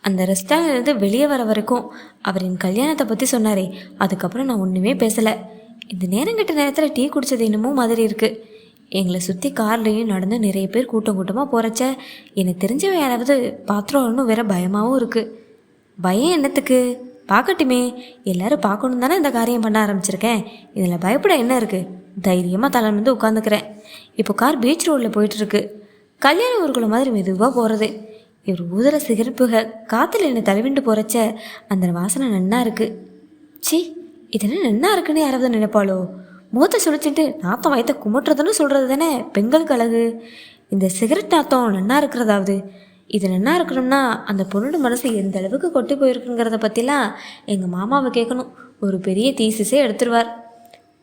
அந்த ரெஸ்டாரண்ட்லேருந்து வெளியே வர வரைக்கும் அவர் என் கல்யாணத்தை பற்றி சொன்னாரே, அதுக்கப்புறம் நான் ஒன்றுமே பேசலை. இந்த நேரங்கிட்ட நேரத்தில் டீ குடித்தது என்னமோ மாதிரி இருக்குது. எங்களை சுற்றி கார்லேயும் நடந்து நிறைய பேர் கூட்டம் கூட்டமாக போகிறச்ச எனக்கு தெரிஞ்சவ யாராவது பாத்திரம்னு வேற பயமாகவும் இருக்குது. பயம் என்னத்துக்கு? பார்க்கட்டுமே, எல்லோரும் பார்க்கணும் தானே இந்த காரியம் பண்ண ஆரம்பிச்சிருக்கேன். இதில் பயப்பட என்ன இருக்குது? தைரியமாக தலைமை வந்து உட்காந்துக்கிறேன். இப்போ கார் பீச் ரோடில் போயிட்டுருக்கு. கல்யாண ஊருக்குள்ள மாதிரி மெதுவாக போகிறது. இவர் ஊதுற சிகரெட் காற்றுல என்னை தழுவிண்டு போகிறச்ச அந்த வாசனை நன்னா இருக்குது. சி, இதெல்லாம் நன்னா இருக்குன்னு யாராவது நினைப்பாளோ? மூத்த சுழிச்சிட்டு நாத்தம் வயத்தை கும்பிட்றதுன்னு சொல்கிறது தானே பெண்களுக்கு அழகு. இந்த சிகரெட் நாத்தம் நன்னா இருக்கிறதாவது. இது நன்னா இருக்கணும்னா அந்த பொண்ணோட மனசு எந்த அளவுக்கு கொட்டி போயிருக்குங்கிறத பற்றிலாம் எங்கள் மாமாவை கேட்கணும். ஒரு பெரிய தீசிஸே எடுத்துருவார்.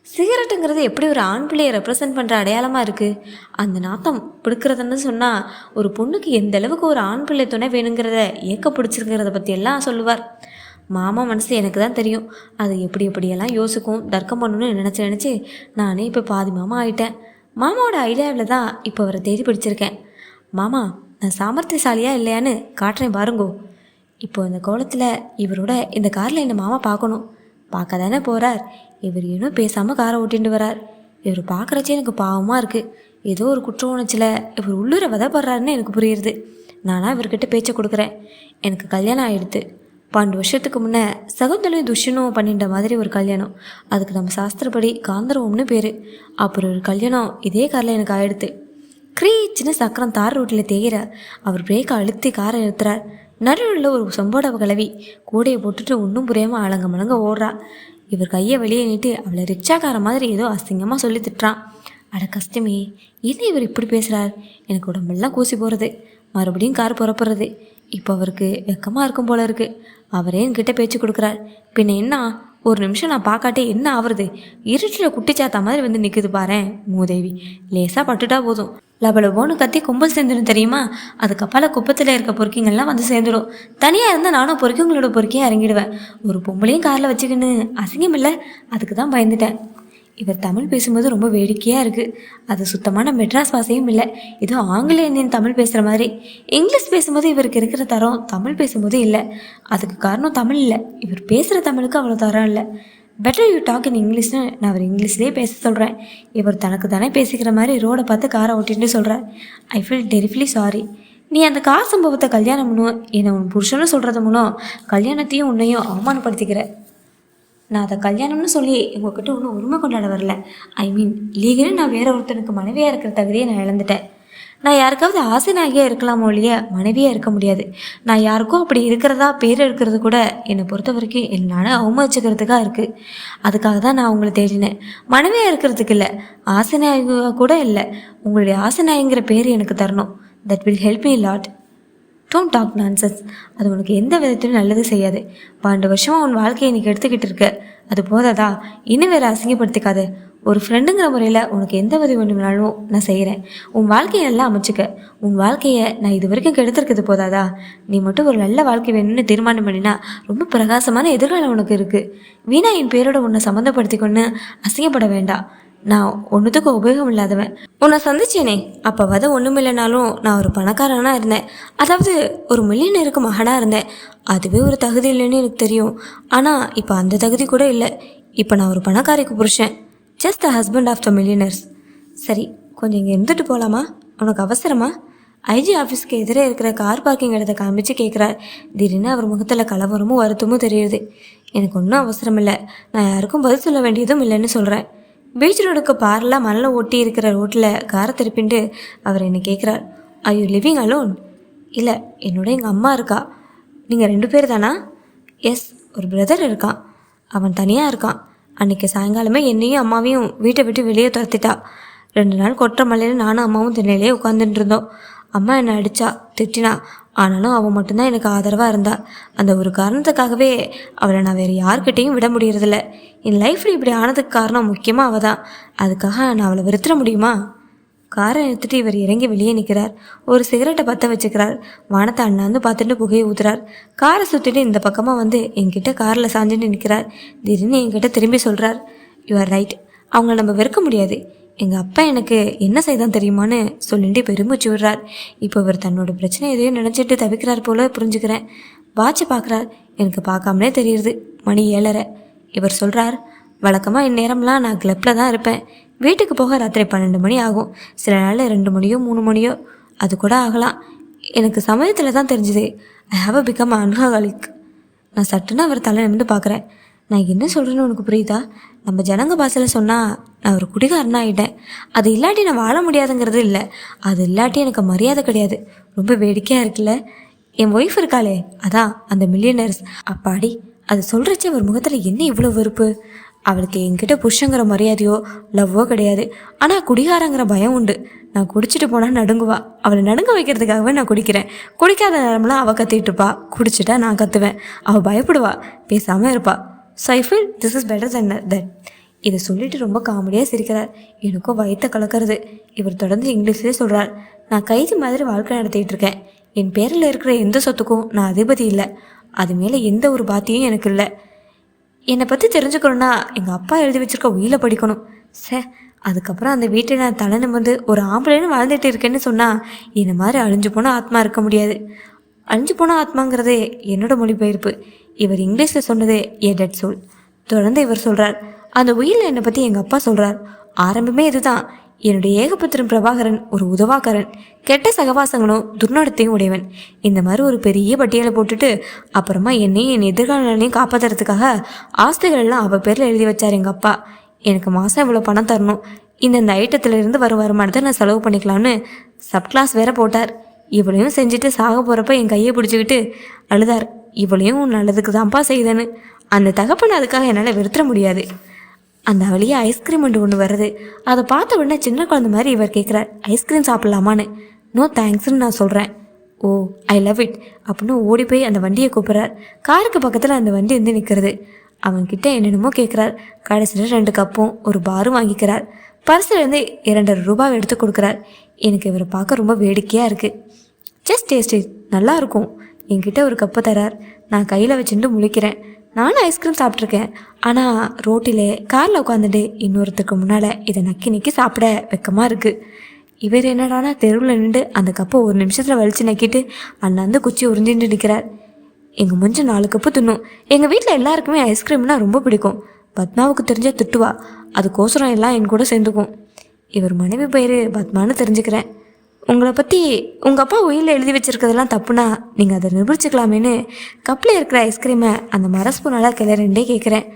சிகரெட்டுங்கிறது எப்படி ஒரு ஆண் பிள்ளையை ரெப்ரசன்ட் பண்ணுற அடையாளமாக இருக்குது. அந்த நாத்தம் பிடிக்கிறதுன்னு சொன்னால் ஒரு பொண்ணுக்கு எந்த அளவுக்கு ஒரு ஆண் பிள்ளை துணை வேணுங்கிறத ஏக்க பிடிச்சிருக்கிறத பற்றியெல்லாம் சொல்லுவார். மாமா மனசு எனக்கு தான் தெரியும். அது எப்படியெல்லாம் யோசிக்கும், தர்க்கம் பண்ணணும்னு நினச்சி நானே இப்போ பாதி மாமா ஆகிட்டேன். மாமாவோட ஐடியாவில் தான் இப்போ அவரை தேடி பிடிச்சிருக்கேன். மாமா, நான் சாமர்த்தியசாலியாக இல்லையான்னு காட்டுறேன் பாருங்கோ. இப்போ இந்த கோலத்தில் இவரோட இந்த காரில் என்ன மாமா பார்க்கணும். பார்க்க தானே போகிறார். இவர் இன்னும் பேசாமல் காரை ஓட்டிகிட்டு வரார். இவர் பார்க்குறச்சே எனக்கு பாவமாக இருக்குது. ஏதோ ஒரு குற்ற உணர்ச்சியில் இவர் உள்ளூரை வதப்படுறாருன்னு எனக்கு புரியுது. நானாக இவர்கிட்ட பேச்சை கொடுக்குறேன். எனக்கு கல்யாணம் ஆகிடுது. 12 வருஷத்துக்கு முன்னே சகுந்தலையும் துஷ்யனும் பண்ணிட்ட மாதிரி ஒரு கல்யாணம். அதுக்கு நம்ம சாஸ்திரப்படி காந்தரவம்னு பேர். அப்புறம் ஒரு கல்யாணம் இதே காரில் எனக்கு ஆகிடுது. க்ரீச்சின்னு சக்கரம் தார் ரோட்டில் தேயிற அவர் பிரேக்கை அழுத்தி காரை நிறுத்துறார். நடுவில் ஒரு சொம்போட கிளவி கூடையை போட்டுட்டு ஒன்றும் புரியாமல் அலங்க மலங்க ஓடுறா. இவர் கையை வெளியே நீட்டு அவளை ரிக்ஷாக்கார மாதிரி ஏதோ அசிங்கமாக சொல்லி திட்டுறான். அட கஷ்டமே, என்ன இவர் இப்படி பேசுகிறார்? எனக்கு உடம்பெல்லாம் கூசி போகிறது. மறுபடியும் கார் புறப்படுறது. இப்போ அவருக்கு வெக்கமாக இருக்கும் போல இருக்குது. அவரே என்கிட்ட பேச்சு கொடுக்குறார். பின்ன என்ன, ஒரு நிமிஷம் நான் பார்க்காட்டே என்ன ஆகுறது? இருட்டில் குட்டிச்சாத்தா மாதிரி வந்து நிற்குது பாரேன் மூதேவி. லேசாக பட்டுட்டா போதும், லபலபோன்னு கத்தி கும்பல் சேர்ந்துடும் தெரியுமா? அதுக்கப்பால் குப்பத்தில் இருக்க பொறுக்கிங்கள்லாம் வந்து சேர்ந்துடும். தனியாக இருந்தால் நானும் பொறுக்கிங்களோட பொறுக்கியாக இறங்கிடுவேன். ஒரு பொம்பளையும் காரில் வச்சுக்கின்னு அசிங்கம் இல்லை. அதுக்கு தான் பயந்துட்டேன். இவர் தமிழ் பேசும்போது ரொம்ப வேடிக்கையாக இருக்குது. அது சுத்தமான மெட்ராஸ் பாஷையும் இல்லை. ஏதோ ஆங்கில இந்தியன் தமிழ் பேசுகிற மாதிரி. இங்கிலீஷ் பேசும்போது இவருக்கு இருக்கிற தரம் தமிழ் பேசும்போது இல்லை. அதுக்கு காரணம் தமிழ் இல்லை, இவர் பேசுகிற தமிழுக்கு அவ்வளோ தரம் இல்லை. பெட்டர் யூ டாக் இன் இங்கிலீஷ்னு நான் அவர் இங்கிலீஷ்லேயே பேச சொல்கிறேன். இவர் தனக்கு தானே பேசிக்கிற மாதிரி ரோடை பார்த்து காரை ஓட்டிட்டு சொல்கிறார். I feel terribly sorry. நீ அந்த கார் சம்பவத்தை கல்யாணம் பண்ணுவோம் என்னை உன் புருஷன்னு சொல்கிறது மூலம் கல்யாணத்தையும் உன்னையும் அவமானப்படுத்திக்கிற. நான் அதை கல்யாணம்னு சொல்லி உங்ககிட்ட ஒன்றும் உரிமை கொண்டாட வரல. ஐ மீன் லீகலி நான் வேற ஒருத்தனுக்கு மனைவியாக இருக்கிற தகுதியை நான் இழந்துட்டேன். நான் யாருக்காவது ஆசை நாயகியாக இருக்கலாமோ இல்லையா, மனைவியாக இருக்க முடியாது. நான் யாருக்கும் அப்படி இருக்கிறதா பேர் எடுக்கிறது கூட என்னை பொறுத்த வரைக்கும் என்னால் அவமதிச்சுக்கிறதுக்காக இருக்குது. அதுக்காக தான் நான் உங்களை தேடினேன். மனைவியாக இருக்கிறதுக்கு இல்லை, ஆசை நாயகியாக கூட இல்லை. உங்களுடைய ஆசை நாயகிங்கிற பேர் எனக்கு தரணும். That will help me lot. Don't talk nonsense. அது உனக்கு எந்த விதத்திலும் நல்லது செய்யாது. 12 வருஷமாக உன் வாழ்க்கையை இன்றைக்கி எடுத்துக்கிட்டு இருக்க. அது போதாதா? இன்னும் வேறு அசிங்கப்படுத்திக்காது. ஒரு ஃப்ரெண்டுங்கிற முறையில் உனக்கு எந்த உதவி வேணும்னாலும் நான் செய்கிறேன். உன் வாழ்க்கையை நல்லா அமைச்சுக்க. உன் வாழ்க்கையை நான் இது வரைக்கும் கெடுத்துருக்கிறது போதாதா? நீ மட்டும் ஒரு நல்ல வாழ்க்கை வேணும்னு தீர்மானம் பண்ணினா ரொம்ப பிரகாசமான எதிர்காலம் உனக்கு இருக்குது. வீணா என் பேரோட உன்னை சம்மந்தப்படுத்திக்கொண்டு அசிங்கப்பட வேண்டாம். நான் ஒன்றுத்துக்கு உபயோகம் இல்லாதவன். உன்னை சந்திச்சேனே, அப்போவாது ஒன்றும் இல்லைனாலும் நான் ஒரு பணக்காரனாக இருந்தேன். அதாவது ஒரு மில்லியனருக்கு மகனாக இருந்தேன். அதுவே ஒரு தகுதி இல்லைன்னு எனக்கு தெரியும். ஆனால் இப்போ அந்த தகுதி கூட இல்லை. இப்போ நான் ஒரு பணக்காரிக்கு புருஷன். Just the husband of the millionaires. சரி, கொஞ்சம் இங்கே இருந்துட்டு போகலாமா? உனக்கு அவசரமா? ஐஜி ஆஃபீஸ்க்கு எதிரே இருக்கிற கார் பார்க்கிங் இடத்த காமிச்சு கேட்குறார். திடீர்னு அவர் முகத்தில் கலவரமும் வருத்தமும் தெரியுது. எனக்கு ஒன்றும் அவசரம் இல்லை. நான் யாருக்கும் பதில் சொல்ல வேண்டியதும் இல்லைன்னு சொல்கிறேன். பீச் ரோடுக்கு பார்லாம் மணலை ஒட்டி இருக்கிற ரோட்டில் காரை திருப்பிண்டு அவர் என்னை கேட்குறார். I you living alone? இல்லை, என்னோட எங்கள் அம்மா இருக்கா. நீங்கள் 2 பேர் தானா? எஸ், ஒரு பிரதர் இருக்கான். அவன் தனியாக இருக்கான். அன்றைக்கி சாயங்காலமே என்னையும் அம்மாவையும் வீட்டை விட்டு வெளியே துரத்திட்டா. 2 நாள் கொட்டுற மலையில் நானும் அம்மாவும் திண்ணையிலே உட்காந்துட்டு இருந்தோம். அம்மா என்னை அடித்தா, திட்டினா. ஆனாலும் அவள் மட்டும்தான் எனக்கு ஆதரவாக இருந்தா. அந்த ஒரு காரணத்துக்காகவே அவளை நான் வேறு யார்கிட்டையும் விட முடியறதில்ல. என் லைஃப்பில் இப்படி ஆனதுக்கு காரணம் முக்கியமாக அவள் தான். அதுக்காக நான் அவளை வெறுத்துட முடியுமா? காரை நிறுத்திட்டு இவர் இறங்கி வெளியே நிற்கிறார். ஒரு சிகரெட்டை பற்ற வச்சுக்கிறார். வானத்தை அண்ணாந்து பார்த்துட்டு புகையை ஊற்றுறார். காரை சுற்றிட்டு இந்த பக்கமாக வந்து என்கிட்ட காரில் சாஞ்சுட்டு நிற்கிறார். திடீர்னு என்கிட்ட திரும்பி சொல்கிறார், யூ ஆர் ரைட். அவங்கள நம்ம வெறுக்க முடியாது. எங்கள் அப்பா எனக்கு என்ன செய்தான் தெரியுமான்னு சொல்லிட்டு பெருமூச்சு விடுறார். இப்போ இவர் தன்னோட பிரச்சனை எதையும் நினச்சிட்டு தவிக்கிறார் போல புரிஞ்சுக்கிறேன். வாட்சை பார்க்குறார். எனக்கு பார்க்காமலே தெரியுது மணி 7:30. இவர் சொல்கிறார், வழக்கமாக இந்நேரம்லாம் நான் கிளப்பில் தான் இருப்பேன். வீட்டுக்கு போக ராத்திரி 12 மணி ஆகும். சில நாளில் 2 மணியோ 3 மணியோ அது கூட ஆகலாம். எனக்கு சமயத்தில் தான் தெரிஞ்சுது ஐ ஹாவ் அ பிகம் அன்ஹாலிக். நான் சட்டுன்னு அவர் தலை நிமிந்து பார்க்குறேன். நான் என்ன சொல்கிறேன்னு உனக்கு புரியுதா? நம்ம ஜனங்க பாஷையில் சொன்னால் நான் ஒரு குடிகாரனா ஆகிட்டேன். அது இல்லாட்டி நான் வாழ முடியாதுங்கிறது இல்லை, அது இல்லாட்டி எனக்கு மரியாதை கிடையாது. ரொம்ப வேடிக்கையாக இருக்குல்ல? என் ஒய்ஃப் இருக்காளே, அதான் அந்த மில்லியனர்ஸ். அப்பாடி, அது சொல்கிறச்சே அவர் முகத்தில் என்ன இவ்வளோ வெறுப்பு. அவளுக்கு என்கிட்ட புருஷங்கிற மரியாதையோ லவ்வோ கிடையாது, ஆனால் குடிகாரங்கிற பயம் உண்டு. நான் குடிச்சிட்டு போனால் நடுங்குவா. அவளை நடுங்க வைக்கிறதுக்காகவே நான் குடிக்கிறேன். குடிக்காத நேரம்லாம் அவள் கத்திட்டு இருப்பா, குடிச்சிட்டா நான் கத்துவேன். அவள் பயப்படுவா, பேசாமல் இருப்பா. So I feel this is better then that. இதை சொல்லிட்டு ரொம்ப காமெடியாக சிரிக்கிறார். எனக்கும் வயிற்ற கலக்கிறது. இவர் தொடர்ந்து இங்கிலீஷ்லேயே சொல்கிறார், நான் கைதி மாதிரி வாழ்க்கை நடத்திட்டு இருக்கேன். என் பேரில் இருக்கிற எந்த சொத்துக்கும் நான் அதிபதி இல்லை. அது மேலே எந்த ஒரு பாத்தியும் எனக்கு இல்லை. என்னை பற்றி தெரிஞ்சுக்கணுன்னா எங்கள் அப்பா எழுதி வச்சுருக்க உயிரை படிக்கணும். அதுக்கப்புறம் அந்த வீட்டை நான் தலை நிமிர்ந்து ஒரு ஆம்பளைன்னு வாழ்ந்துட்டு இருக்கேன்னு சொன்னால் என்னை மாதிரி அழிஞ்சு போனால் ஆத்மா இருக்க முடியாது. அழிஞ்சு போனால் ஆத்மாங்கிறதே என்னோட மொழிபெயர்ப்பு. இவர் இங்கிலீஷில் சொன்னதே ஏ டெட் சோல். தொடர்ந்து இவர் சொல்கிறார், அந்த உயிரில் என்னை பற்றி எங்கள் அப்பா சொல்கிறார். ஆரம்பமே இதுதான். என்னுடைய ஏகபுத்திரன் பிரபாகரன் ஒரு உதவாக்கரன், கெட்ட சகவாசங்களும் துர்நடத்தையும் உடையவன். இந்த மாதிரி ஒரு பெரிய பட்டியலை போட்டுட்டு அப்புறமா என்னையும் என் எதிர்காலையும் காப்பாற்றுறதுக்காக ஆஸ்திகளெல்லாம் அவள் பேரில் எழுதி வச்சார் எங்கள் அப்பா. எனக்கு மாதம் இவ்வளோ பணம் தரணும், இந்த ஐட்டத்திலிருந்து வரும் வருமானத்தை நான் செலவு பண்ணிக்கலான்னு சப்கிளாஸ் வேற போட்டார். இவளையும் செஞ்சுட்டு சாக போகிறப்ப என் கையை பிடிச்சிக்கிட்டு அழுதார். இவளையும் நல்லதுக்கு தான்ப்பா செய்தேன்னு. அந்த தகப்பனை அதுக்காக என்னால் வெறுத்துற முடியாது. அந்த வழியே ஐஸ்கிரீம் ஒன்று வருது. அதை பார்த்த உடனே சின்ன குழந்தை மாதிரி இவர் கேட்குறார், ஐஸ்கிரீம் சாப்பிட்லாமான்னு. நோ தேங்க்ஸ்ன்னு நான் சொல்கிறேன். ஓ ஐ லவ் இட் அப்படின்னு ஓடி போய் அந்த வண்டியை கூப்பிட்றார். காருக்கு பக்கத்தில் அந்த வண்டி வந்து நிற்கிறது. அவன்கிட்ட என்னென்னமோ கேட்குறார். கடைசியில் 2 கப்பும் ஒரு பாரும் வாங்கிக்கிறார். பர்ஸ்லேருந்து 2.5 ரூபாய் எடுத்து கொடுக்குறார். எனக்கு இவரை பார்க்க ரொம்ப வேடிக்கையாக இருக்குது. ஜஸ்ட் டேஸ்ட் இட், நல்லா இருக்கும். என்கிட்ட ஒரு கப்பை தரார். நான் கையில் வச்சுட்டு முழிக்கிறேன். நானும் ஐஸ்கிரீம் சாப்பிட்ருக்கேன், ஆனால் ரோட்டிலே காரில் உட்காந்துட்டு இன்னொருத்தருக்கு முன்னால் இதை நக்கி சாப்பிட வெக்கமாக இருக்குது. இவர் என்னடானா தெருவில் நின்று அந்த கப்பை ஒரு நிமிஷத்தில் வலிச்சு நக்கிட்டு அண்ணாந்து குச்சி உறிஞ்சிட்டு நிற்கிறார். எங்கள் முஞ்சு 4 கப்பு தின்னும். எங்கள் வீட்டில் எல்லாருக்குமே ஐஸ்கிரீம்னா ரொம்ப பிடிக்கும். பத்மாவுக்கு தெரிஞ்சால் திட்டுவா, அதுக்கோசரம் எல்லாம் என் கூட சேர்ந்துக்கும். இவர் மனைவி பேர் பத்மான்னு தெரிஞ்சுக்கிறேன். உங்களை பற்றி உங்கள் அப்பா உயிரில் எழுதி வச்சுருக்கிறதெல்லாம் தப்புனா நீங்கள் அதை நிரூபிச்சுக்கலாமேன்னு கப்பில் இருக்கிற ஐஸ்கிரீமை அந்த மரஸ்பூனால் கிளறண்டே கேட்குறேன்.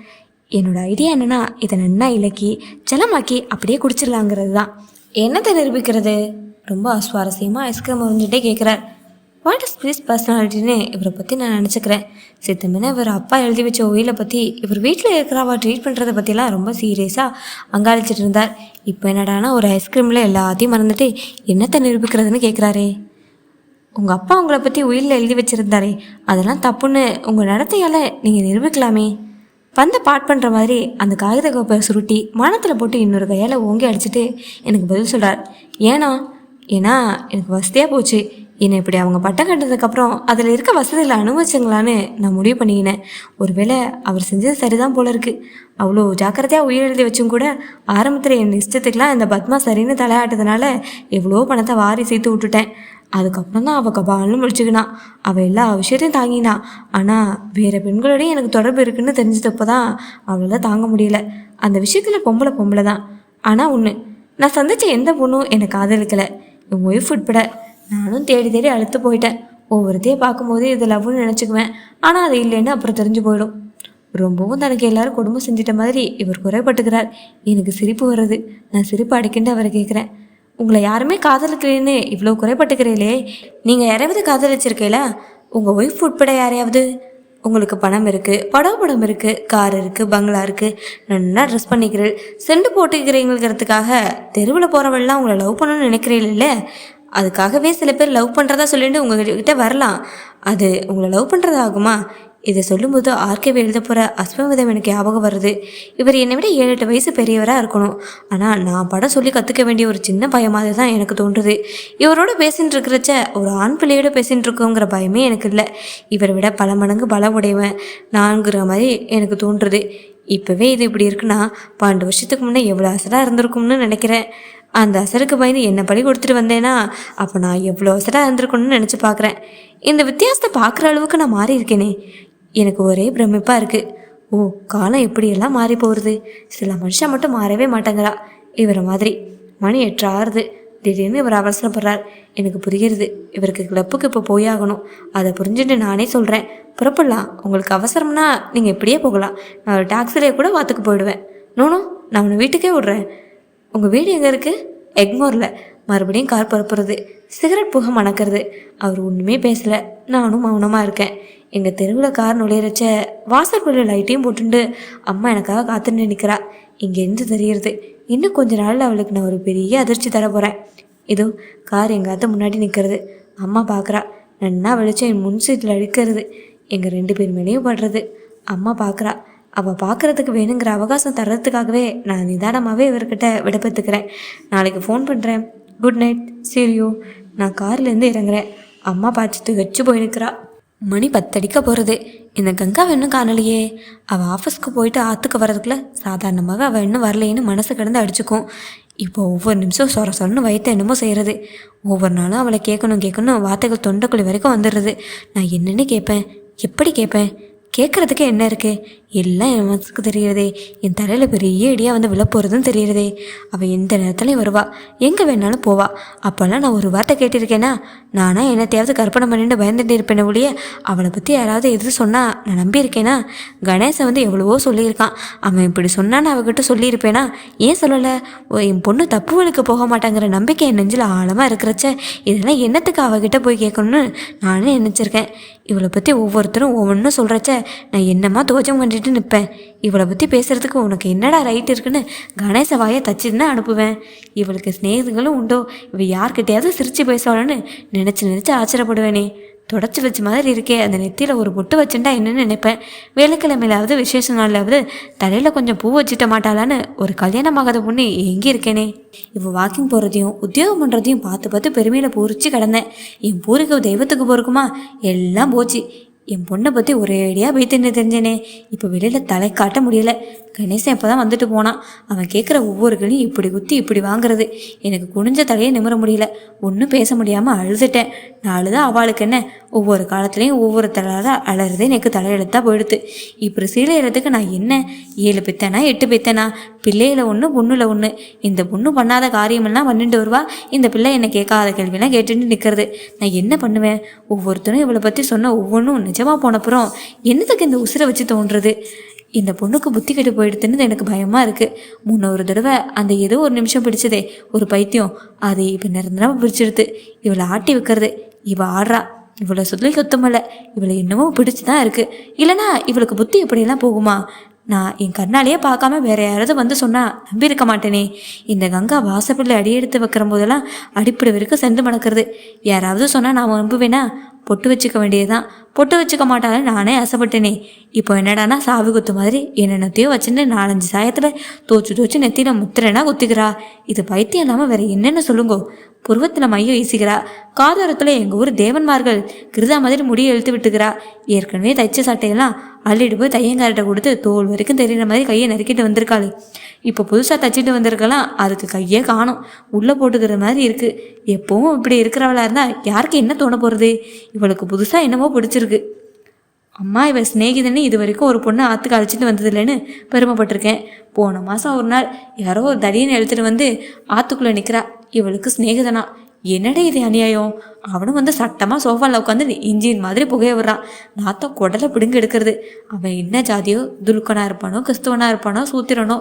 என்னோடய ஐடியா என்னென்னா இதை நன்னா இலக்கி ஜலமாக்கி அப்படியே குடிச்சிடலாங்கிறது தான். என்னத்தை நிரூபிக்கிறது? ரொம்ப சுவாரஸ்யமாக ஐஸ்கிரீம் உறிஞ்சிட்டே கேட்குறார். வாட் இஸ் ப்ளீஸ் பர்சனாலிட்டின்னு இவரை பற்றி நான் நினச்சிக்கிறேன். சித்தமின்னா இவர் அப்பா எழுதி வச்ச உயிரை பற்றி இவர் வீட்டில் இருக்கிறவா ட்ரீட் பண்ணுறதை பற்றிலாம் ரொம்ப சீரியஸாக அங்காளிச்சிட்டு இருந்தார். இப்போ என்னடானா ஒரு ஐஸ்கிரீமில் எல்லாத்தையும் மறந்துட்டு என்னத்தை நிரூபிக்கிறதுன்னு கேட்குறாரே. உங்கள் அப்பா உங்களை பற்றி உயிரில் எழுதி வச்சுருந்தாரே, அதெல்லாம் தப்புன்னு உங்கள் நடத்தையால் நீங்கள் நிரூபிக்கலாமே. பந்தை பாட் பண்ணுற மாதிரி அந்த காகித கோப்பை சுருட்டி வானத்தில் போட்டு இன்னொரு கையால் ஓங்கி அடிச்சுட்டு எனக்கு பதில் சொல்கிறார். ஏன்னா எனக்கு வசதியாக போச்சு. என்னை இப்படி அவங்க பட்டம் கட்டதுக்கப்புறம் அதில் இருக்க வசதியில் அனுபவிச்சுங்களான்னு நான் முடிவு பண்ணிக்கினேன். ஒருவேளை அவர் செஞ்சது சரிதான் போல இருக்குது. அவ்வளோ ஜாக்கிரதையாக உயிர் எழுதி வச்சும் கூட ஆரம்பத்தில் என் இஷ்டத்துக்கெலாம் இந்த பத்மா சரின்னு தலையாட்டதுனால எவ்வளோ பணத்தை வாரி சேர்த்து விட்டுட்டேன். அதுக்கப்புறம் தான் அவள் கபால்னு முடிச்சுக்கினான். அவள் எல்லா விஷயத்தையும் தாங்கினான். ஆனால் வேறு பெண்களோடையும் எனக்கு தொடர்பு இருக்குன்னு தெரிஞ்சதப்போ தான் அவளால் தாங்க முடியல. அந்த விஷயத்தில் பொம்பளை தான். ஆனால் ஒன்று, நான் சந்தித்த எந்த பொண்ணும் என்னை காதலிக்கலை, என் ஒய்ஃப் உட்பட. நானும் தேடி அழுத்து போயிட்டேன். ஒவ்வொருத்தையும் பார்க்கும்போது இது லவ்னு நினச்சிக்குவேன், ஆனால் அது இல்லைன்னு அப்புறம் தெரிஞ்சு போயிடும். ரொம்பவும் தனக்கு எல்லாரும் குடும்பம் செஞ்சிட்ட மாதிரி இவர் குறைப்பட்டுக்கிறார். எனக்கு சிரிப்பு வருது. நான் சிரிப்பு அடிக்கிட்டு அவரை கேட்குறேன், உங்களை யாருமே காதலிக்கிறேன்னு இவ்வளோ குறைப்பட்டுக்கிறீங்களே, நீங்கள் யாரையாவது காதலிச்சிருக்கீங்களா? உங்கள் ஒய்ஃப் உட்பட யாரையாவது? உங்களுக்கு பணம் இருக்குது, படம் இருக்குது, கார் இருக்குது, பங்களா இருக்குது, நல்லா ட்ரெஸ் பண்ணிக்கிறீள், செண்டு போட்டுக்கிறீங்கிறதுக்காக தெருவில் போகிறவள்லாம் உங்களை லவ் பண்ணணும்னு நினைக்கிறீங்களே. அதுக்காகவே சில பேர் லவ் பண்ணுறதா சொல்லிட்டு உங்ககிட்ட வரலாம். அது உங்களை லவ் பண்ணுறது ஆகுமா? இதை சொல்லும்போது ஆர்கேவை எழுத போகிற அஸ்வமதம் எனக்கு ஞாபகம் வருது. இவர் என்னை விட 7-8 வயசு பெரியவராக இருக்கணும். ஆனால் நான் படம் சொல்லி கற்றுக்க வேண்டிய ஒரு சின்ன பயமாக தான் எனக்கு தோன்றுது. இவரோட பேசின்னு இருக்கிறச்ச ஒரு ஆண் பிள்ளையோட பேசின்னு இருக்கோங்கிற பயமே எனக்கு இல்லை. இவரை விட பல மடங்கு பலம் உடையவன் நான்கிற மாதிரி எனக்கு தோன்றுது. இப்போவே இது இப்படி இருக்குன்னா 12 வருஷத்துக்கு முன்னே எவ்வளோ அசடாக இருந்திருக்கும்னு நினைக்கிறேன். அந்த அசருக்கு பயந்து என்னை பழி கொடுத்துட்டு வந்தேன்னா அப்போ நான் எவ்வளோ அசராக இருந்திருக்கணும்னு நினச்சி பார்க்குறேன். இந்த வித்தியாசத்தை பார்க்குற அளவுக்கு நான் மாறி இருக்கேனே. எனக்கு ஒரே பிரமிப்பாக இருக்குது. ஓ, காலம் எப்படியெல்லாம் மாறி போகிறது. சில மனுஷன் மட்டும் மாறவே மாட்டேங்கிறா. இவரை மாதிரி மணி 8 ஆறுது. திடீர்னு இவர் அவசரப்படுறார். எனக்கு புரிகிறது. இவருக்கு கிளப்புக்கு இப்போ போயாகணும். அதை புரிஞ்சுட்டு நானே சொல்கிறேன், புறப்படலாம். உங்களுக்கு அவசரம்னா நீங்கள் இப்படியே போகலாம். நான் ஒரு டாக்ஸிலே கூட வாத்துக்கு போயிடுவேன். நோனும் நான் உன்னை வீட்டுக்கே விடுறேன். உங்கள் வீடு எங்கே இருக்குது? எக்மோரில். மறுபடியும் கார் புறப்புறது. சிகரெட் புகை மணக்கிறது. அவர் ஒன்றுமே பேசலை. நானும் மௌனமாக இருக்கேன். எங்கள் தெருவில் கார் நுழையிறச்ச வாசற்படி லைட்டையும் போட்டுட்டு அம்மா எனக்காக காத்துட்டு நிற்கிறா. இங்கேருந்து தெரியுறது இன்னும் கொஞ்ச நாளில் அவளுக்கு நான் ஒரு பெரிய அதிர்ச்சி தர போகிறேன். இதோ கார் எங்காத்த முன்னாடி நிற்கிறது. அம்மா பார்க்குறா. நன்னா வெளிச்சம் என் முன் சீட்டில் அடிக்கிறது. எங்கள் 2 பேர் மேலேயும் படுறது. அம்மா பார்க்குறா. அவள் பார்க்குறதுக்கு வேணுங்கிற அவகாசம் தர்றதுக்காகவே நான் நிதானமாகவே இவர்கிட்ட விடப்பத்துக்கிறேன். நாளைக்கு ஃபோன் பண்ணுறேன். Good night, cheerio. நான் கார்லேருந்து இறங்குறேன். அம்மா பார்த்துட்டு வச்சு போய் நிற்கிறா. மணி 10 அடிக்க போகிறது. இந்த கங்காவை இன்னும் காணலையே. அவள் ஆஃபீஸ்க்கு போயிட்டு ஆற்றுக்கு வர்றதுக்குள்ள சாதாரணமாக அவள் இன்னும் வரலையேன்னு மனசு கிடந்து அடிச்சுக்கும். இப்போ ஒவ்வொரு நிமிஷம் சொர சொரன்னு வயிற்று என்னமோ செய்கிறது. ஒவ்வொரு நாளும் அவளை கேட்கணும் வார்த்தைகள் தொண்டைக்குழி வரைக்கும் வந்துடுறது. நான் என்னென்னு கேட்பேன், எப்படி கேட்பேன்? கேட்குறதுக்கு என்ன இருக்குது? எல்லாம் என் மனசுக்கு தெரிகிறதே. என் தலையில் பெரிய இடியாக வந்து விழப்போகிறதுன்னு தெரிகிறதே. அவள் எந்த நேரத்துலையும் வருவா, எங்கே வேணாலும் போவா. அப்போல்லாம் நான் ஒரு வார்த்தை கேட்டிருக்கேன்னா, நானாக என்னத்தையாவது கற்பனை பண்ணிட்டு பயந்துட்டு இருப்பேனே ஒழிய அவளை பற்றி யாராவது எது சொன்னால் நான் நம்பியிருக்கேனா? கணேசன் வந்து எவ்வளவோ சொல்லியிருக்கான். அவன் இப்படி சொன்னான்னு அவகிட்ட சொல்லியிருப்பேனா? ஏன் சொல்லலை? என் பொண்ணு தப்பு வழிக்கு போக மாட்டாங்கிற நம்பிக்கை என் நெஞ்சில் ஆழமாக இருக்கிறச்ச இதெல்லாம் என்னத்துக்கு அவகிட்ட போய் கேட்கணும்னு நானே நினச்சிருக்கேன். இவளை பற்றி ஒவ்வொருத்தரும் ஒவ்வொன்றும் சொல்கிறச்ச நான் என்னம்மா தோஜம் கண்டிட்டு நிற்பேன். இவளை பற்றி பேசுகிறதுக்கு உனக்கு என்னடா ரைட் இருக்குன்னு கணேச வாயை தச்சுன்னு அனுப்புவேன். இவளுக்கு ஸ்நேகிதங்களும் உண்டோ? இவள் யார்கிட்டையாவது சிரித்து பேசுவாளன்னு நினச்சி ஆச்சரியப்படுவேனே. தொடச்சி வச்ச மாதிரி இருக்கே. அந்த நெத்தியில் ஒரு பொட்டு வச்சுட்டா என்னன்னு நினைப்பேன். வேலைக்கிழமையிலாவது விசேஷ நாளாவது தலையில் கொஞ்சம் பூ வச்சுட்ட மாட்டாளான்னு ஒரு கல்யாணமாகாத பொண்ணு எங்கே இருக்கேனே. இப்போ வாக்கிங் போகிறதையும் உத்தியோகம் பண்ணுறதையும் பார்த்து பெருமையில் பூரிச்சு கிடந்தேன். என் பூரிக்கு தெய்வத்துக்கு போருக்குமா எல்லாம் போச்சு. என் பொண்ணை பற்றி ஒரேடியாக வைத்துன்னு தெரிஞ்சேனே. இப்போ வெளியில் தலை காட்ட முடியலை. கணேசன் இப்போ தான் வந்துட்டு போனான். அவன் கேட்குற ஒவ்வொரு களையும் இப்படி குத்தி இப்படி வாங்குறது. எனக்கு குனிஞ்ச தலையை நிமிர முடியல. ஒன்றும் பேச முடியாமல் அழுதுட்டேன். நான் அழுதா அவளுக்கு என்ன? ஒவ்வொரு காலத்துலேயும் ஒவ்வொரு தலையால் அலறதே எனக்கு தலையெழுத்தாக போயிடுது. இப்படி சீலையிறதுக்கு நான் என்ன 7 பெத்தனா 8 பெத்தனா? பிள்ளையில ஒன்று பொண்ணுல ஒன்று. இந்த பொண்ணு பண்ணாத காரியமெல்லாம் பண்ணிட்டு வருவா. இந்த பிள்ளை என்னை கேட்காத கேள்வியெல்லாம் கேட்டுட்டு நிற்கிறது. நான் என்ன பண்ணுவேன்? ஒவ்வொருத்தரும் இவளை பற்றி சொன்ன ஒவ்வொன்றும் நிஜமாக போனப்புறம் என்னத்துக்கு இந்த உசிரை வச்சு தோன்றுறது? இந்த பொண்ணுக்கு புத்தி கெட்டு போயிடுதுன்னு எனக்கு பயமாக இருக்குது. முன்ன ஒரு தடவை அந்த ஏதோ ஒரு நிமிஷம் பிடிச்சதே ஒரு பைத்தியம், அது இப்போ நிரந்தரமாக பிடிச்சிடுது. இவளை ஆட்டி வைக்கிறது. இவள் ஆடுறா. இவளை சொல்லி சுத்தமில்லை. இவளை என்னமோ பிடிச்சி தான் இருக்குது. இல்லைனா இவளுக்கு புத்தி எப்படியெல்லாம் போகுமா? நான் என் கண்ணாலேயே பார்க்காம வேற யாராவது வந்து சொன்னால் நம்பியிருக்க மாட்டேனே. இந்த கங்கா வாசப்பில் அடியெடுத்து வைக்கிற போதெல்லாம் அடிப்படை வரைக்கும் சென்று மணக்கிறது. யாராவது சொன்னால் நான் நம்புவேனா? பொட்டு வச்சுக்க வேண்டியதுதான். பொட்டு வச்சுக்க மாட்டாலும் நானே ஆசைப்பட்டேனே. இப்போ என்னடானா சாவி குத்து மாதிரி என்னென்னத்தையோ வச்சுன்னு 4-5 சாயத்தில் தோச்சு நெத்தியில் முத்திரனா குத்திக்கிறா. இது பைத்தியம் இல்லாமல் வேற என்னென்ன சொல்லுங்கோ. புருவத்தில் மையம் வீசிக்கிறா. காதோரத்தில் எங்கள் ஊர் தேவன்மார்கள் கிருதா மாதிரி முடியை இழுத்து விட்டுக்கிறா. ஏற்கனவே தைச்ச சட்டையெல்லாம் அள்ளிட்டு போய் தையங்கார்ட்ட கொடுத்து தோல் வரைக்கும் தெரிகிற மாதிரி கையை நறுக்கிட்டு வந்திருக்காள். இப்போ புதுசாக தைச்சிட்டு வந்திருக்கலாம். அதுக்கு கையே காணும். உள்ளே போட்டுக்கிற மாதிரி இருக்குது. எப்பவும் இப்படி இருக்கிறவளா இருந்தால் யாருக்கு என்ன தோண போகிறது? இவளுக்கு புதுசாக என்னமோ பிடிச்சிருக்கு. அம்மா இவள் ஸ்நேகிதன்னு இது வரைக்கும் ஒரு பொண்ணை ஆற்றுக்கு அழைச்சிட்டு வந்ததில்லைன்னு பெருமைப்பட்டிருக்கேன். போன மாதம் ஒரு நாள் யாரோ ஒரு தடியனை எழுத்துட்டு வந்து ஆற்றுக்குள்ளே நிற்கிறா. இவளுக்கு ஸ்நேகிதனா. என்னடே இது அநியாயம்? அவனும் வந்து சட்டமாக சோஃபாவில் உட்காந்து இன்ஜின் மாதிரி புகைய விடுறான். நாத்தம் குடலை பிடுங்க எடுக்கிறது. அவன் என்ன ஜாதியோ, துலுக்கனாக இருப்பானோ, கிறிஸ்துவனாக இருப்பானோ, சூத்திரனோ.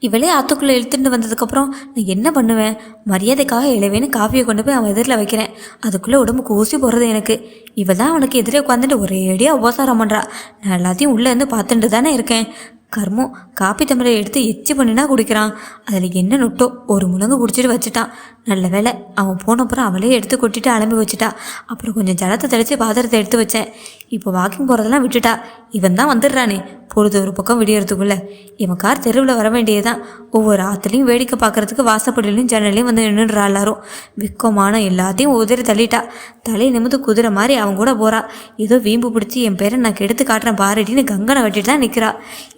இவளே ஆற்றுக்குள்ளே இழுத்துட்டு வந்ததுக்கப்புறம் நான் என்ன பண்ணுவேன்? மரியாதைக்காக இளவேன்னு காஃபியை கொண்டு போய் அவன் எதிரில் வைக்கிறேன். அதுக்குள்ளே உடம்புக்கு ஊசி போடுறது எனக்கு. இவள் தான் அவனுக்கு எதிரே உட்காந்துட்டு ஒரேடியாக உபசாரம் பண்ணுறா. நான் எல்லாத்தையும் உள்ளே இருந்து பார்த்துட்டு தானே இருக்கேன். கர்மம், காப்பி தமிழை எடுத்து எச்சி பண்ணினா குடிக்கிறான். அதில் என்ன நொட்டோ ஒரு முழங்கு குடிச்சிட்டு வச்சுட்டான். நல்ல வேலை அவன் போனப்புறம் அவளே எடுத்து கொட்டிட்டு அலம்பி வச்சுட்டா. அப்புறம் கொஞ்சம் ஜலத்தை தெளித்து பாத்திரத்தை எடுத்து வச்சேன். இப்போ வாக்கிங் போகிறதெல்லாம் விட்டுட்டா. இவன் தான் வந்துடுறானே பொழுது ஒரு பக்கம் விடியறதுக்குள்ளே. இவன் கார் தெருவில் வர வேண்டியதுதான். ஒவ்வொரு ஆற்றுலையும் வேடிக்கை பார்க்குறதுக்கு வாசப்படிலையும் ஜன்னலையும் வந்து நின்றுடுறா. எல்லாரும் விற்கமான எல்லாத்தையும் உதறி தள்ளிட்டா. தலையை நிமிந்து குதிரை மாதிரி அவன் கூட போகிறா. ஏதோ வீம்பு பிடிச்சி என் பேரை நான் கெடுத்து காட்டுறேன் பாரடின்னு கங்கனை வெட்டிட்டு தான் நிற்கிறா.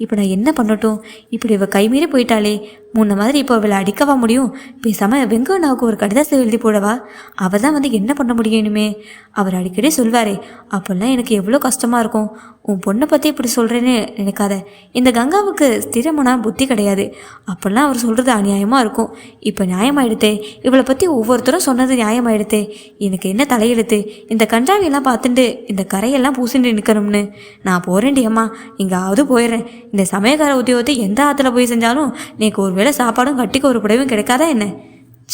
இப்போ நான் என்ன பண்ணட்டும்? இப்படி இவள் கைமீறி போயிட்டாளே. முன்ன மாதிரி இப்போ அவளை அடிக்கவா முடியும்? பேசாமல் வெங்கண்ணாவுக்கு ஒரு கடிதத்தை எழுதி போடவா? அவள் தான் வந்து என்ன பண்ண முடியும் இனிமே? அவர் அடிக்கடி சொல்வாரே, அப்போல்லாம் எனக்கு எவ்வளோ கஷ்டமாக இருக்கும். உன் பொண்ணை பற்றி இப்படி சொல்கிறேன்னு நினைக்காத. இந்த கங்காவுக்கு ஸ்திரமான புத்தி கிடையாது. அப்போல்லாம் அவர் சொல்கிறது அநியாயமாக இருக்கும். இப்போ நியாயமாயிடுத்தே. இவளை பற்றி ஒவ்வொருத்தரும் சொன்னது நியாயமாயிடுத்தே. எனக்கு என்ன தலையெழுத்து? இந்த கஞ்சாவியெல்லாம் பார்த்துட்டு இந்த கரையெல்லாம் பூசிட்டு நிற்கணும்னு. நான் போகிறேன்டி அம்மா, எங்காவது போயிடுறேன். இந்த சமயக்கார உத்தியோகத்தை எந்த ஆற்றுல போய் செஞ்சாலும் எனக்கு ஒரு வேளை சாப்பாடும் கட்டிக்கு ஒரு புடவையும் கிடைக்காதா என்ன?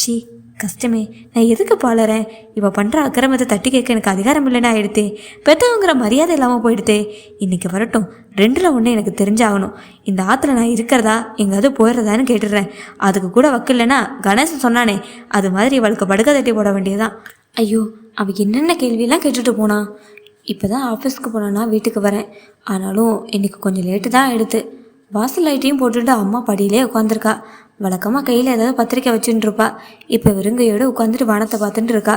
சி, கஷ்டமே. நான் எதுக்கு பாலறேன்? இவ பண்ணுற அக்கிரமத்தை தட்டி கேட்க எனக்கு அதிகாரம் இல்லைன்னா ஆயிடுத்தே. பெற்றவங்கிற மரியாதை இல்லாமல் போயிடுத்தே. இன்றைக்கி வரட்டும், 2ல் 1 எனக்கு தெரிஞ்சாகணும். இந்த ஆற்றுல நான் இருக்கிறதா எங்காவது போயிடுறதான்னு கேட்டுடுறேன். அதுக்கு கூட வக்கில்லைன்னா கணேசன் சொன்னானே, அது மாதிரி இவளுக்கு படுக்க தட்டி போட வேண்டியதான். ஐயோ, அவள் என்னென்ன கேள்வியெல்லாம் கேட்டுட்டு போனா. இப்போ தான் ஆஃபீஸ்க்கு போனான்னா வீட்டுக்கு வரேன். ஆனாலும் இன்றைக்கி கொஞ்சம் லேட்டு தான் ஆகிடுது. வாசல் லைட்டையும் போட்டுட்டு அம்மா படியிலே உட்காந்துருக்கா. வழக்கமாக கையில் ஏதாவது பத்திரிக்கை வச்சுட்டு இருப்பா. இப்போ வெறுங்கையோடு உட்காந்துட்டு வானத்தை பார்த்துட்டு இருக்கா.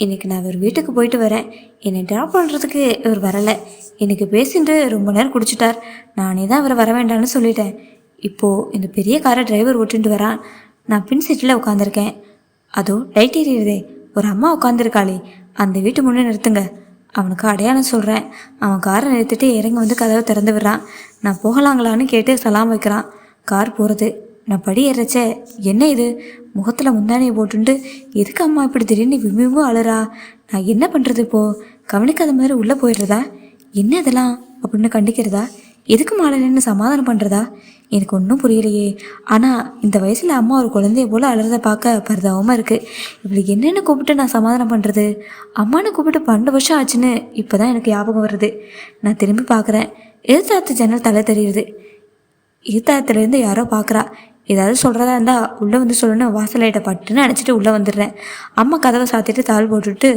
இன்றைக்கி நான் இவர் வீட்டுக்கு போயிட்டு வரேன். என்னை ட்ராப் பண்ணுறதுக்கு இவர் வரலை. எனக்கு பேசிட்டு ரொம்ப நேரம் குடிச்சிட்டார். நானே தான் இவர் வர வேண்டாம்னு சொல்லிட்டேன். இப்போது இந்த பெரிய காரை டிரைவர் ஓட்டுட்டு வரான். நான் பின் சீட்டில் உட்காந்துருக்கேன். அதோ லைட் எரியுதே, ஒரு அம்மா உட்காந்துருக்காளே, அந்த வீட்டு முன்னே நிறுத்துங்க. அவனுக்கு அடையாளம் சொல்கிறேன். அவன் காரை நிறுத்திட்டு இறங்கி வந்து கதவை திறந்து விடுறான். நான் போகலாங்களான்னு கேட்டு சலாம் வைக்கிறான். கார் போகிறது. நான் படி ஏறச்சே, என்ன இது? முகத்தில் முந்தானையை போட்டுண்டு எதுக்கு அம்மா இப்படி திடீர்னு விம்மிவும் அழுறா? நான் என்ன பண்ணுறது இப்போது? கவனிக்காத மாதிரி உள்ளே போயிடுறதா? என்ன இதெல்லாம் அப்படின்னு கண்டிக்கிறதா? எதுக்கு மாலைன்னு சமாதானம் பண்ணுறதா? எனக்கு ஒன்றும் புரியலையே. ஆனால் இந்த வயசில் அம்மா ஒரு குழந்தைய போல் அழுறதை பார்க்க பரிதாபமாக இருக்குது. இவளுக்கு என்னென்ன கூப்பிட்டு நான் சமாதானம் பண்ணுறது? அம்மானு கூப்பிட்டு 12 வருஷம் ஆச்சுன்னு இப்போ தான் எனக்கு ஞாபகம் வருது. நான் திரும்பி பார்க்குறேன். எதிர்த்தாத்து ஜன்னல் தலை தெரியுது. எதிர்த்தாத்துலேருந்து யாரோ பார்க்குறா. ஏதாவது சொல்கிறதா இருந்தால் உள்ளே வந்து சொல்லணும். வாசலையிட்ட பட்டுன்னு நினச்சிட்டு உள்ளே வந்துடுறேன். அம்மா கதவை சாத்திட்டு தாள் போட்டுட்டு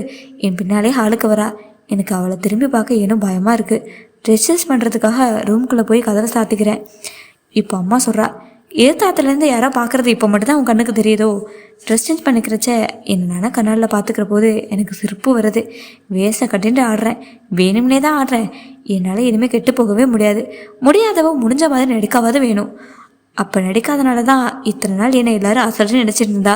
என் பின்னாலே ஹாலுக்கு வரா. எனக்கு அவளை திரும்பி பார்க்க ஏனோ பயமாக இருக்குது. ட்ரெஸ் சேஞ்ச் பண்ணுறதுக்காக ரூம்குள்ளே போய் கதவை சாத்திக்கிறேன். இப்போ அம்மா சொல்கிறா, ஏத்தாத்துலேருந்து யாரோ பார்க்குறது இப்போ மட்டும்தான் உன் கண்ணுக்கு தெரியுதோ? ட்ரெஸ் சேஞ்ச் பண்ணிக்கிறச்ச என்ன நானே கண்ணாடில் பார்த்துக்கிற போது எனக்கு சிரிப்பு வருது. வேஸ்ட்டை கட்டிட்டு ஆடுறேன். வேணும்னே தான் ஆடுறேன். என்னால் இனிமேல் கெட்டு போகவே முடியாது. முடியாதவோ முடிஞ்ச மாதிரி நடிக்காவது வேணும். அப்போ நடிக்காதனால தான் இத்தனை நாள் என்னை எல்லோரும் அசல்ட்டு நினச்சிட்டு இருந்தா.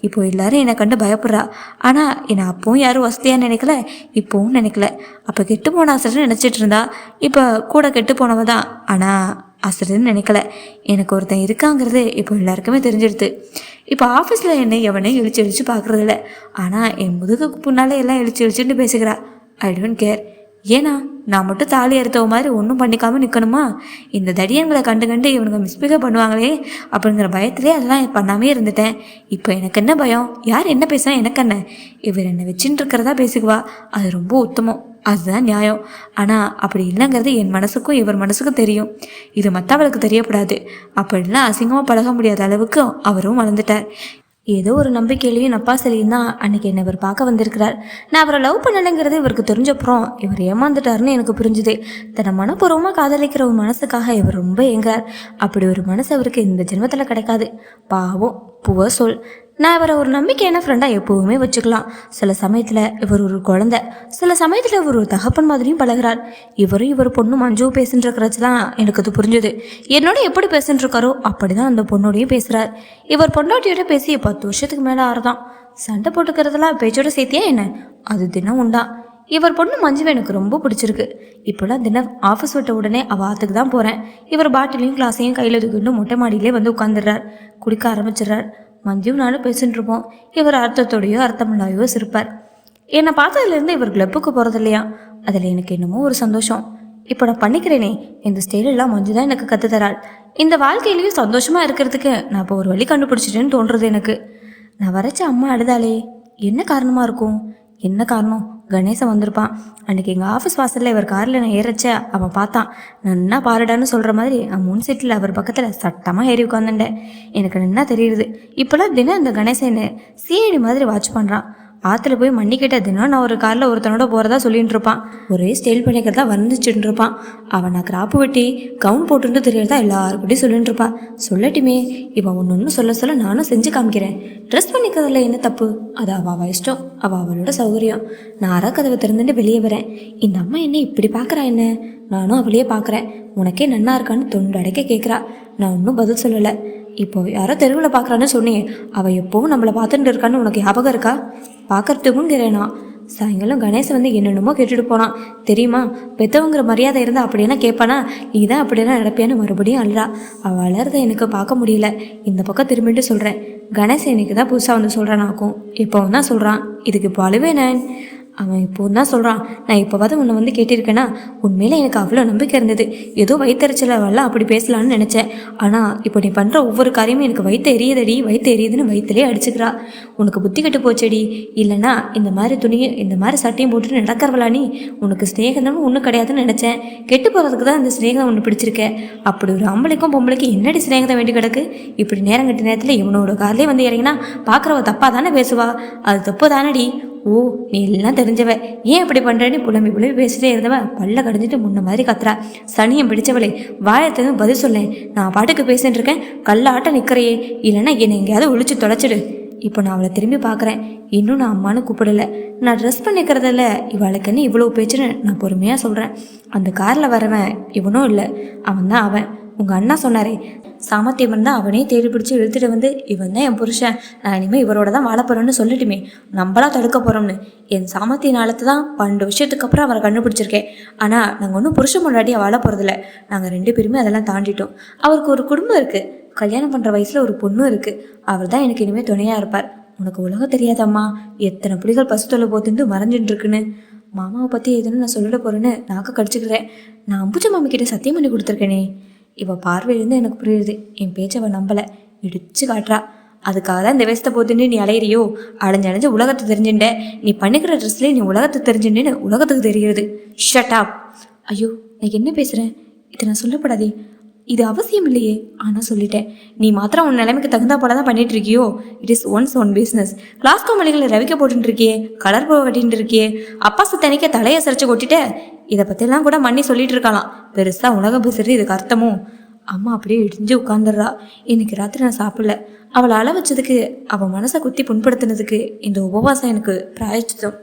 இப்போ எல்லோரும் என்னை கண்டு பயப்படுறா. ஆனால் என்னை அப்பவும் யாரும் வசதியாக நினைக்கல, இப்போவும் நினைக்கல. அப்போ கெட்டு போன அசல்ட்டு நினச்சிட்டு இருந்தா. இப்போ கூட கெட்டு போனவ தான், ஆனால் அசலுன்னு நினைக்கல. எனக்கு ஒருத்தன் இருக்காங்கிறது இப்போ எல்லாருக்குமே தெரிஞ்சிடுது. இப்போ ஆஃபீஸில் என்னை எவனையும் இழிச்சு இழிச்சு பார்க்குறதில்ல. ஆனால் என் முதுகுக்கு முன்னாலே எல்லாம் இழிச்சு இழிச்சுட்டு பேசுகிறா. I don't care. ஏன்னா நான் மட்டும் தாலி எடுத்தவ மாதிரி ஒன்றும் பண்ணிக்காமல் நிற்கணுமா? இந்த தடியன்களை கண்டு கண்டு இவனுங்க மிஸ்பிகேவ் பண்ணுவாங்களே அப்படிங்கிற பயத்திலே அதெல்லாம் பண்ணாமே இருந்துட்டேன். இப்போ எனக்கு என்ன பயம்? யார் என்ன பேசுனா எனக்கு என்ன? இவர் என்னை வச்சுட்டு இருக்கிறதா பேசுக்குவா. அது ரொம்ப உத்தமம், அதுதான் நியாயம். ஆனால் அப்படி இல்லைங்கிறது என் மனசுக்கும் இவர் மனசுக்கும் தெரியும். இது மற்றவளுக்கு தெரியப்படாது. அப்படிலாம் அசிங்கமாக பழக முடியாத அளவுக்கு அவரும் வளர்ந்துட்டார். ஏதோ ஒரு நம்பிக்கையிலையும் அப்பா சரியும் தான் அன்றைக்கி என்னை இவர் பார்க்க வந்திருக்கிறார். நான் அவரை லவ் பண்ணலைங்கிறது இவருக்கு தெரிஞ்சப்புறம் இவர் ஏமாந்துட்டாருன்னு எனக்கு புரிஞ்சுது. தன்னை மனப்பூர்வமாக காதலிக்கிற ஒரு மனசுக்காக இவர் ரொம்ப ஏங்குறார். அப்படி ஒரு மனசு அவருக்கு இந்த ஜென்மத்தில் கிடைக்காது. பாவம், புவர் சொல். நான் இவரை ஒரு நம்பிக்கையான ஃப்ரெண்டாக எப்போவுமே வச்சுக்கலாம். சில சமயத்தில் இவர் ஒரு குழந்தை, சில சமயத்தில் இவர் ஒரு தகப்பன் மாதிரியும் பழகிறார். இவரும் இவர் பொண்ணும் மஞ்சுவும் பேசின்னு இருக்கிறச்சு தான் எனக்கு அது புரிஞ்சுது. என்னோட எப்படி பேசின்னு இருக்காரோ அப்படி தான் அந்த பொண்ணோடையும் பேசுகிறார். இவர் பொண்டாட்டியோட பேசி 10 வருஷத்துக்கு மேலே ஆறுதான். சண்டை போட்டுக்கிறதெல்லாம் பேச்சோட சேர்த்தியா என்ன? அது தினம் உண்டா. இவர் பொண்ணு மஞ்சுவை எனக்கு ரொம்ப பிடிச்சிருக்கு. இப்போலாம் தினம் ஆஃபீஸ் விட்ட உடனே அவள் ஆற்றுக்கு தான் போகிறேன். இவர் பாட்டிலையும் கிளாஸையும் கையில் தூக்கிட்டு மொட்டை மாடியிலே வந்து உட்காந்துடுறார். குடிக்க ஆரம்பிச்சிடுறார். மஞ்சுவும் நானும் பேசிட்டு இருப்போம். இவர் அர்த்தத்தோடையோ அர்த்தமில்லாயோ சிரிப்பார். என்னை பார்த்ததுலேருந்து இவர் கிளப்புக்கு போகிறது இல்லையா? அதில் எனக்கு என்னமோ ஒரு சந்தோஷம். இப்போ நான் பண்ணிக்கிறேனே, இந்த ஸ்டைலெல்லாம் மஞ்சு தான் எனக்கு கற்றுத்தராள். இந்த வாழ்க்கையிலையும் சந்தோஷமாக இருக்கிறதுக்கு நான் இப்போ ஒரு வழி கண்டுபிடிச்சிட்டேன்னு தோன்றுறது எனக்கு. நான் வரைச்ச அம்மா அழுதாலே என்ன காரணமாக இருக்கும்? என்ன காரணம்? கணேசன் வந்திருப்பான். அன்றைக்கி எங்கள் ஆஃபீஸ் வாசலில் இவர் காரில் நான் ஏறச்ச அவன் பார்த்தான். நன்னா பாருடான்னு சொல்கிற மாதிரி நான் முன் சீட்டில் அவர் பக்கத்தில் சட்டமாக ஏறி உட்காந்துட்டேன். எனக்கு நன்னா தெரியுது. இப்போலாம் தினம் இந்த கணேசன் சிஐடி மாதிரி வாட்ச் பண்ணுறான். ஆற்றுல போய் மன்னிக்கிட்ட தினம் நான் ஒரு காரில் ஒருத்தனோட போகிறதா சொல்லிட்டு இருப்பான். ஒரே ஸ்டைல் பண்ணிக்கிறதா வந்துச்சுட்டு இருப்பான். அவன் நான் கிராப்பு வெட்டி கவுன் போட்டுன்னு தெரியறதா எல்லாருக்கிட்டையும் சொல்லிட்டு இருப்பான். சொல்லட்டுமே, இவன் ஒன்று சொல்ல சொல்ல நானும் செஞ்சு காமிக்கிறேன். ட்ரெஸ் பண்ணிக்கிறதுல என்ன தப்பு? அது அவள் இஷ்டம், அவளோட சௌகரியம். நான் அறக்கதவை திறந்துட்டு வெளியே வரேன். இந்த அம்மா என்ன இப்படி பார்க்குறா என்ன? நானும் அவளையே பார்க்குறேன். உனக்கே நன்னா இருக்கான்னு தொண்டு அடைக்க கேட்குறா. நான் இன்னும் பதில் சொல்லலை. இப்போ யாரோ தெருவில் பார்க்குறான்னு சொன்னியே, அவள் எப்போவும் நம்மளை பார்த்துட்டு இருக்கான்னு உனக்கு ஞாபகம் இருக்கா? பார்க்கறதுக்குங்கிறேனா? சாயங்காலம் கணேசன் வந்து என்னென்னமோ கேட்டுட்டு போனான் தெரியுமா? பெற்றவங்கிற மரியாதை இருந்தால் அப்படின்னா கேட்பானா? நீ தான் அப்படின்னா நடப்பியான்னு மறுபடியும் அழுறா. அவள் அலறதை எனக்கு பார்க்க முடியல. இந்த பக்கம் திரும்பிட்டு சொல்கிறேன், கணேசன் எனக்கு தான் புதுசாக வந்து சொல்கிறானாக்கும். இப்போ தான் சொல்கிறான். இதுக்கு இப்போ அழுவேனே. அவன் இப்போ தான் சொல்கிறான், நான் இப்போவாது உன்னை வந்து கேட்டிருக்கேன்னா? உண்மையில எனக்கு அவ்வளோ நம்பிக்கை இருந்தது. ஏதோ வயிற்றுச்சல வரல அப்படி பேசலான்னு நினச்சேன். ஆனால் இப்போ நீ பண்ணுற ஒவ்வொரு காரியமும் எனக்கு வயிற்று எரியுதடி, வயிற்று எரியுதுன்னு வயிற்றுலேயே அடிச்சுக்கிறா. உனக்கு புத்தி கட்டு போச்சடி. இல்லைன்னா இந்த மாதிரி துணியை இந்த மாதிரி சட்டையும் போட்டுட்டு நடக்கிறவளா நீ? உனக்கு ஸ்நேகம்னு ஒன்றும் கிடையாதுன்னு நினச்சேன். கெட்டு போகிறதுக்கு தான் இந்த ஸ்நேகம் ஒன்று பிடிச்சிருக்கேன். அப்படி ஒரு ஆம்பளைக்கும் பொம்பளைக்கும் என்னடி ஸ்நேகத்தை வேண்டி கிடக்கு? இப்படி நேரம் கட்ட நேரத்தில் இவனோட கார்லேயே வந்து இறங்கினா பார்க்குறவ தப்பாக தானே பேசுவா? அது தப்பு தானடி. ஓ, நீ எல்லாம் தெரிஞ்சவ, ஏன் அப்படி பண்ணுறேன்னு புலம்பி பேசிட்டே இருந்தவ பல்ல கடிஞ்சிட்டு முன்ன மாதிரி கத்துறா. சனியம் பிடிச்சவளே, வாயத்தை பதில் சொல்லேன். நான் பாட்டுக்கு பேசிட்டு இருக்கேன், கல்லாட்ட நிற்கிறையே. இல்லைன்னா என்னை எங்கேயாவது ஒழிச்சு தொலைச்சிடு. இப்போ நான் அவளை திரும்பி பார்க்குறேன். இன்னும் நான் அம்மானு கூப்பிடலை. நான் ட்ரெஸ் பண்ணிக்கிறதில்ல, இவளுக்கு என்ன இவ்வளோ பேச்சுன்னு நான் பொறுமையாக சொல்கிறேன். அந்த காரில் வரவன் இவனும் இல்லை, அவன் தான் அவன். உங்கள் அண்ணா சொன்னாரே, சாமர்த்தியம் இருந்தால் அவனே தேடி பிடிச்சி இழுத்துட்டு வந்து இவன் தான் என் புருஷன், நான் இனிமேல் இவரோட தான் வாழ போகிறேன்னு சொல்லிட்டுமே, நம்மளாம் தடுக்க போகிறோம்னு. என் சாமர்த்திய நாளத்தை தான் 12 வருஷத்துக்கு அப்புறம் அவரை கண்டுபிடிச்சிருக்கேன். ஆனால் நாங்கள் ஒன்றும் புருஷன் முன்னாடியாக வாழ போகிறதில்ல. நாங்கள் 2 பேருமே அதெல்லாம் தாண்டிட்டோம். அவருக்கு ஒரு குடும்பம் இருக்குது, கல்யாணம் பண்ணுற வயசில் ஒரு பொண்ணும் இருக்குது. அவர் தான் எனக்கு இனிமேல் துணையாக இருப்பார். உனக்கு உலகம் தெரியாதம்மா, எத்தனை புலிகள் பசுத்தொலை போத்துட்டு மறைஞ்சிட்டு இருக்குன்னு. மாமாவை பற்றி எதுன்னு நான் சொல்லிட போகிறேன்னு நாக்க கடிச்சிக்கிறேன். நான் அம்புஜா மாமி கிட்ட சத்தியம் பண்ணி கொடுத்துருக்கேனே. இவள் பார்வையிலேருந்து எனக்கு புரியுது, என் பேச்சை அவள் நம்பலை, இடிச்சு காட்டுறா. அதுக்காக தான் இந்த வேஸ்ட்டை போத்துன்னு நீ அலையிறியோ? அலைஞ்சு உலகத்தை தெரிஞ்சுட்ட. நீ பண்ணிக்கிற ட்ரெஸ்லேயே நீ உலகத்தை தெரிஞ்சுட்டேன்னு உலகத்துக்கு தெரிகிறது. Shut up. ஐயோ, நான் என்ன பேசுகிறேன்? இதை நான் சொல்லப்படாதே, இது அவசியம் இல்லையே. ஆனால் சொல்லிட்டேன். நீ மாத்திரம் உன் நிலைமைக்கு தகுந்தா போல தான் பண்ணிட்டு இருக்கியோ? It is one's own business. கிளாஸ்கோ மளிகளை ரவிக்க போட்டுட்டு இருக்கியே, கலர் போக கட்டிட்டு இருக்கியே, அப்பா சத்தனைக்க தலையை சரிச்சு கொட்டிட்ட. இதை பற்றியெல்லாம் கூட மண்ணி சொல்லிட்டு இருக்கலாம். பெருசாக உலகம் பேசுறது இதுக்கு அர்த்தமோ? அம்மா அப்படியே இடிஞ்சு உட்காந்துடுறா. இன்னைக்கு ராத்திரி நான் சாப்பிடல. அவளை அள வச்சதுக்கு, அவள் மனசை குத்தி புண்படுத்தினதுக்கு இந்த உபவாசம் எனக்கு பிராயச்சித்தம்.